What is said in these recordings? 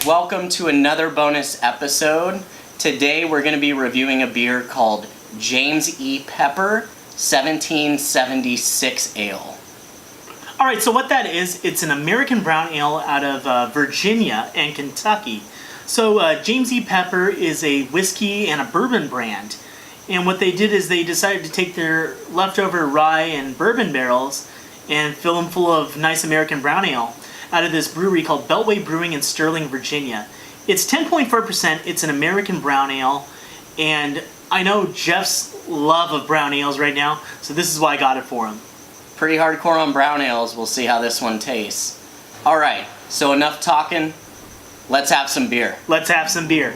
guys, welcome to another bonus episode. Today we're going to be reviewing a beer called James E. Pepper 1776 Ale. Alright, so what that is, it's an American brown ale out of Virginia and Kentucky. So James E. Pepper is a whiskey and a bourbon brand. And what they did is they decided to take their leftover rye and bourbon barrels and fill them full of nice American brown ale out of this brewery called Beltway Brewing in Sterling, Virginia. It's 10.4%, it's an American brown ale, and I know Jeff's love of brown ales right now, so this is why I got it for him. Pretty hardcore on brown ales, we'll see how this one tastes. Alright, so enough talking, let's have some beer. Let's have some beer.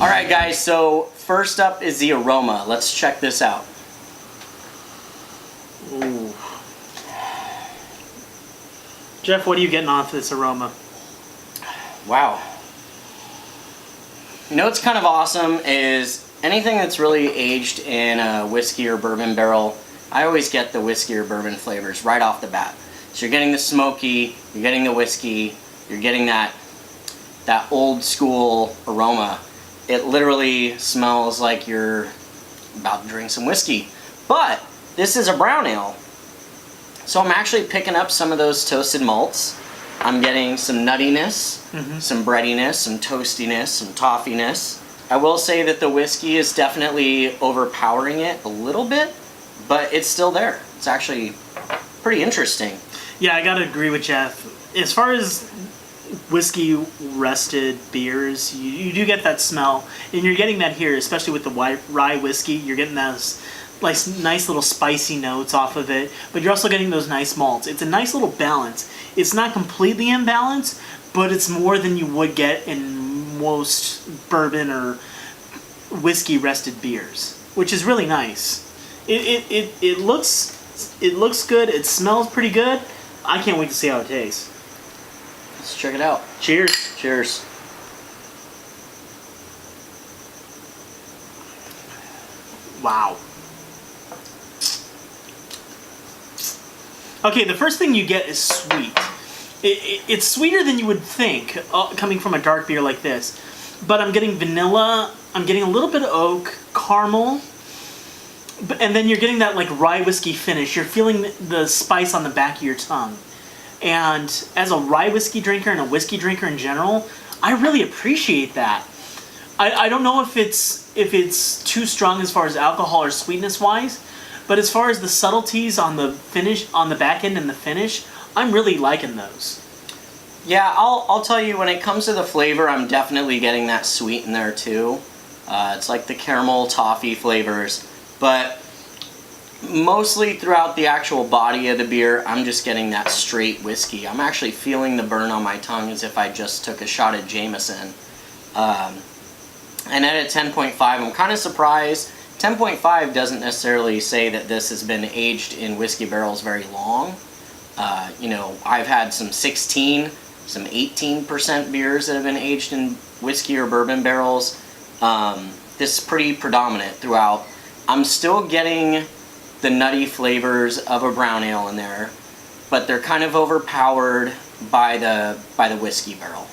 Alright guys, so first up is the aroma. Let's check this out. Ooh. Jeff, what are you getting off this aroma? Wow. You know what's kind of awesome is anything that's really aged in a whiskey or bourbon barrel, I always get the whiskey or bourbon flavors right off the bat. So you're getting the smoky, you're getting the whiskey, you're getting that old school aroma. It literally smells like you're about to drink some whiskey. But this is a brown ale. So I'm actually picking up some of those toasted malts. I'm getting some nuttiness, some breadiness, some toastiness, some toffiness. I will say that the whiskey is definitely overpowering it a little bit, but it's still there. It's actually pretty interesting. Yeah, I gotta agree with Jeff. As far as whiskey rested beers, you do get that smell, and you're getting that here, especially with the rye whiskey. You're getting those like nice little spicy notes off of it, but you're also getting those nice malts. It's a nice little balance. It's not completely imbalanced, but it's more than you would get in most bourbon or whiskey rested beers, which is really nice. It looks good. It smells pretty good. I can't wait to see how it tastes. Let's check it out. Cheers. Cheers. Wow. Okay, the first thing you get is sweet. It's sweeter than you would think coming from a dark beer like this. But I'm getting vanilla, I'm getting a little bit of oak, caramel, and then you're getting that like rye whiskey finish. You're feeling the spice on the back of your tongue. And as a rye whiskey drinker and a whiskey drinker in general, I really appreciate that. I don't know if it's too strong as far as alcohol or sweetness wise, but as far as the subtleties on the finish, on the back end and the finish, I'm really liking those. Yeah, I'll tell you, when it comes to the flavor, I'm definitely getting that sweet in there too. It's like the caramel toffee flavors, but mostly throughout the actual body of the beer, I'm just getting that straight whiskey. I'm actually feeling the burn on my tongue as if I just took a shot of Jameson. And at a 10.5, I'm kind of surprised. 10.5 doesn't necessarily say that this has been aged in whiskey barrels very long. You know, I've had some 16, some 18% beers that have been aged in whiskey or bourbon barrels. This is pretty predominant throughout. I'm still getting the nutty flavors of a brown ale in there, but they're kind of overpowered by the whiskey barrel.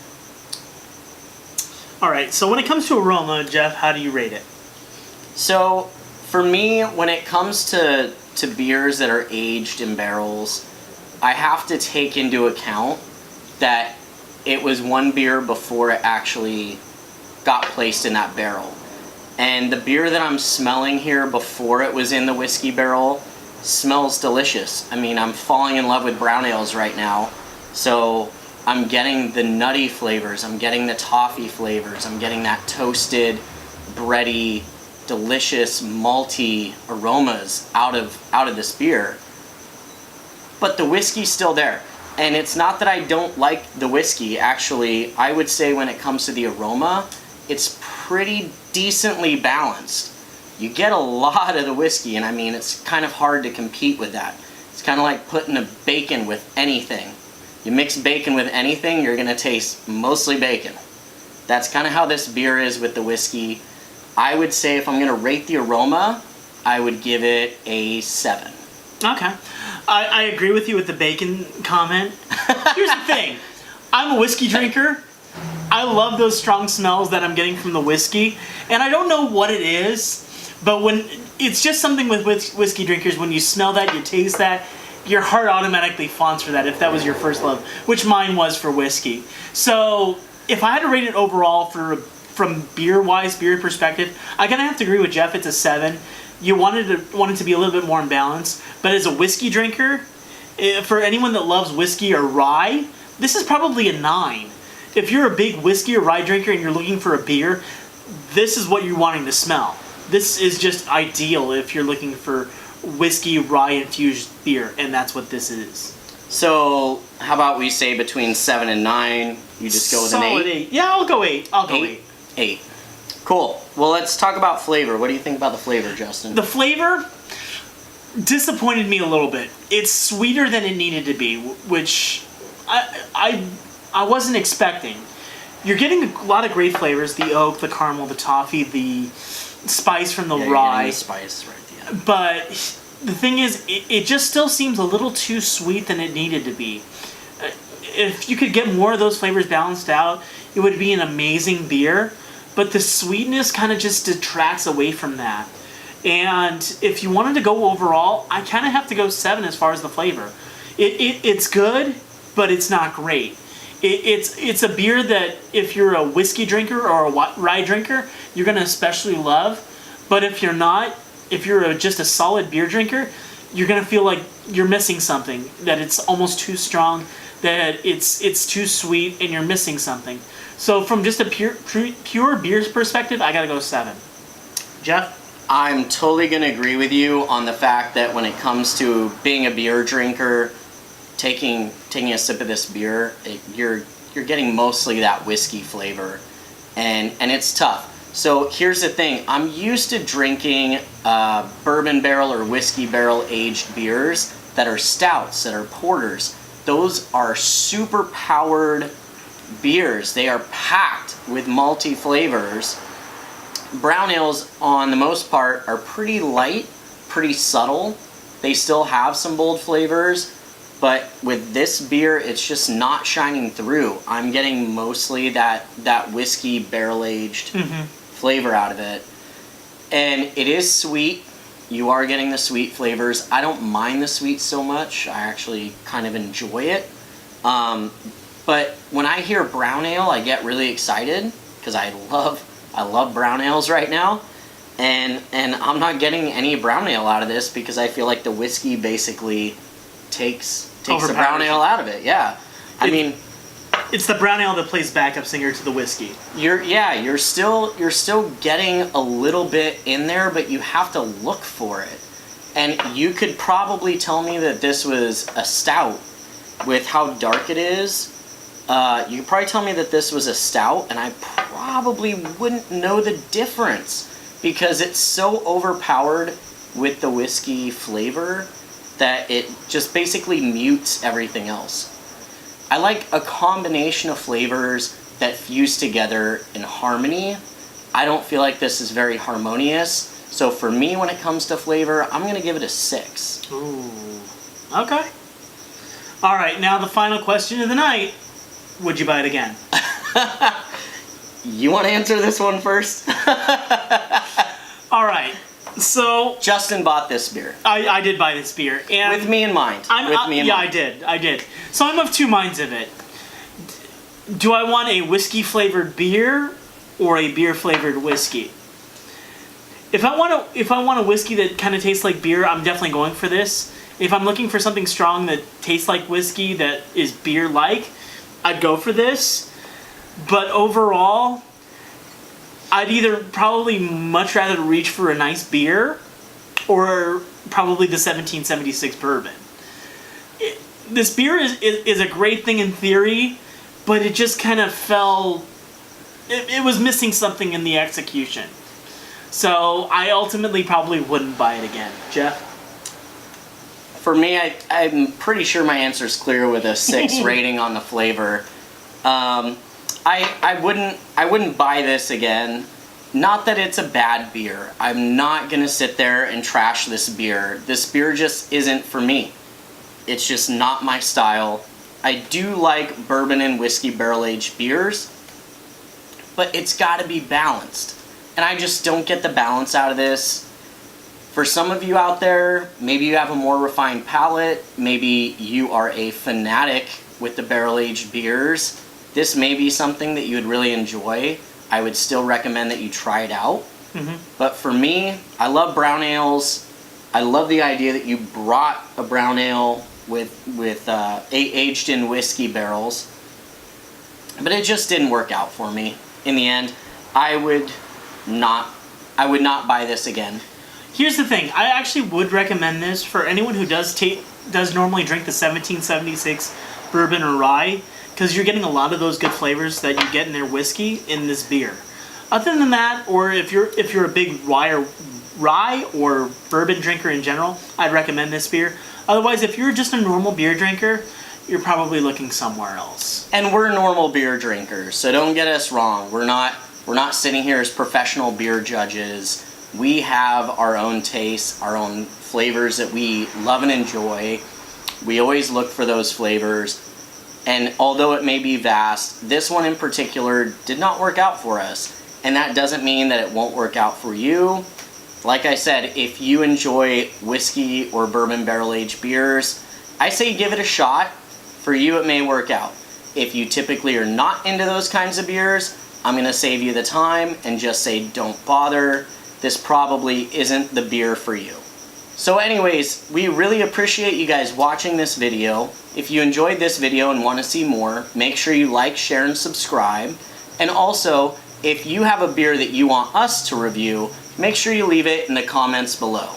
All right, so when it comes to aroma, Jeff, how do you rate it? So for me, when it comes to beers that are aged in barrels, I have to take into account that it was one beer before it actually got placed in that barrel. And the beer that I'm smelling here before it was in the whiskey barrel smells delicious. I mean, I'm falling in love with brown ales right now. So I'm getting the nutty flavors, I'm getting the toffee flavors, I'm getting that toasted, bready, delicious, malty aromas out of this beer. But the whiskey's still there. And it's not that I don't like the whiskey. Actually, I would say when it comes to the aroma, it's pretty decently balanced. You get a lot of the whiskey, and I mean, it's kind of hard to compete with that. It's kind of like putting a bacon with anything. You mix bacon with anything, you're going to taste mostly bacon. That's kind of how this beer is with the whiskey. I would say if I'm going to rate the aroma, I would give it a 7. Okay. I agree with you with the bacon comment. Here's the thing. I'm a whiskey drinker. I love those strong smells that I'm getting from the whiskey. And I don't know what it is, but when it's just something with whiskey drinkers, when you smell that, you taste that, your heart automatically fawns for that if that was your first love, which mine was for whiskey. So if I had to rate it overall from beer perspective, I'm going to have to agree with Jeff. It's a 7. You wanted it to be a little bit more in balance, but as a whiskey drinker, for anyone that loves whiskey or rye, this is probably a 9. If you're a big whiskey or rye drinker and you're looking for a beer, this is what you're wanting to smell. This is just ideal if you're looking for whiskey rye infused beer, and that's what this is. So how about we say between 7 and 9? You just go with an 8? Solid 8. Yeah, I'll go 8. 8. Cool. Well, let's talk about flavor. What do you think about the flavor, Justin? The flavor disappointed me a little bit. It's sweeter than it needed to be, which I wasn't expecting. You're getting a lot of great flavors: the oak, the caramel, the toffee, the spice from the rye. rye. You're getting the spice right at the end. But the thing is, it just still seems a little too sweet than it needed to be. If you could get more of those flavors balanced out, it would be an amazing beer. But the sweetness kind of just detracts away from that. And if you wanted to go overall, I kind of have to go 7 as far as the flavor. It's good, but it's not great. It's a beer that if you're a whiskey drinker or a rye drinker, you're going to especially love. But if you're not, if you're just a solid beer drinker, you're going to feel like you're missing something, that it's almost too strong, that it's too sweet, and you're missing something. So from just a pure beer's perspective, I got to go 7. Jeff? I'm totally going to agree with you on the fact that when it comes to being a beer drinker, taking a sip of this beer, you're getting mostly that whiskey flavor, and it's tough. So here's the thing: I'm used to drinking bourbon barrel or whiskey barrel aged beers that are stouts, that are porters. Those are super powered beers. They are packed with malty flavors. Brown ales, on the most part, are pretty light, pretty subtle. They still have some bold flavors, but with this beer, it's just not shining through. I'm getting mostly that whiskey barrel-aged flavor out of it. And it is sweet. You are getting the sweet flavors. I don't mind the sweet so much. I actually kind of enjoy it. But when I hear brown ale, I get really excited because I love brown ales right now. And I'm not getting any brown ale out of this because I feel like the whiskey basically takes the brown ale out of it. Yeah. I mean, it's the brown ale that plays backup singer to the whiskey. You're still getting a little bit in there, but you have to look for it. And you could probably tell me that this was a stout with how dark it is. You could probably tell me that this was a stout, and I probably wouldn't know the difference because it's so overpowered with the whiskey flavor that it just basically mutes everything else. I like a combination of flavors that fuse together in harmony. I don't feel like this is very harmonious. So for me, when it comes to flavor, I'm going to give it a 6. Ooh. Okay. All right, now the final question of the night. Would you buy it again? You want to answer this one first? All right. So Justin bought this beer. I did buy this beer, and with me in mind. I did. So I'm of two minds of it. Do I want a whiskey flavored beer or a beer flavored whiskey? If I want a whiskey that kind of tastes like beer, I'm definitely going for this. If I'm looking for something strong that tastes like whiskey that is beer like, I'd go for this. But overall, I'd either probably much rather reach for a nice beer or probably the 1776 bourbon. This beer is a great thing in theory, but it just kind of fell... It was missing something in the execution. So I ultimately probably wouldn't buy it again. Jeff? For me, I'm pretty sure my answer is clear with a 6 rating on the flavor. I wouldn't buy this again. Not that it's a bad beer. I'm not gonna sit there and trash this beer. This beer just isn't for me. It's just not my style. I do like bourbon and whiskey barrel-aged beers, but it's gotta be balanced. And I just don't get the balance out of this. For some of you out there, maybe you have a more refined palate, maybe you are a fanatic with the barrel-aged beers. This may be something that you would really enjoy. I would still recommend that you try it out. But for me, I love brown ales. I love the idea that you brought a brown ale with aged in whiskey barrels. But it just didn't work out for me. In the end, I would not buy this again. Here's the thing. I actually would recommend this for anyone who does normally drink the 1776 bourbon or rye, because you're getting a lot of those good flavors that you get in their whiskey in this beer. Other than that, or if you're a big rye or bourbon drinker in general, I'd recommend this beer. Otherwise, if you're just a normal beer drinker, you're probably looking somewhere else. And we're normal beer drinkers, so don't get us wrong. We're not sitting here as professional beer judges. We have our own tastes, our own flavors that we love and enjoy. We always look for those flavors. And although it may be vast, this one in particular did not work out for us. And that doesn't mean that it won't work out for you. Like I said, if you enjoy whiskey or bourbon barrel-aged beers, I say give it a shot. For you, it may work out. If you typically are not into those kinds of beers, I'm going to save you the time and just say don't bother. This probably isn't the beer for you. So anyways, we really appreciate you guys watching this video. If you enjoyed this video and want to see more, make sure you like, share, and subscribe. And also, if you have a beer that you want us to review, make sure you leave it in the comments below.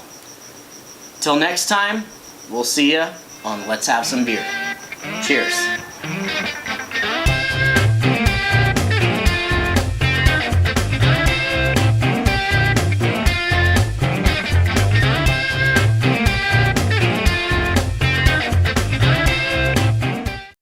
Till next time, we'll see ya on Let's Have Some Beer. Cheers.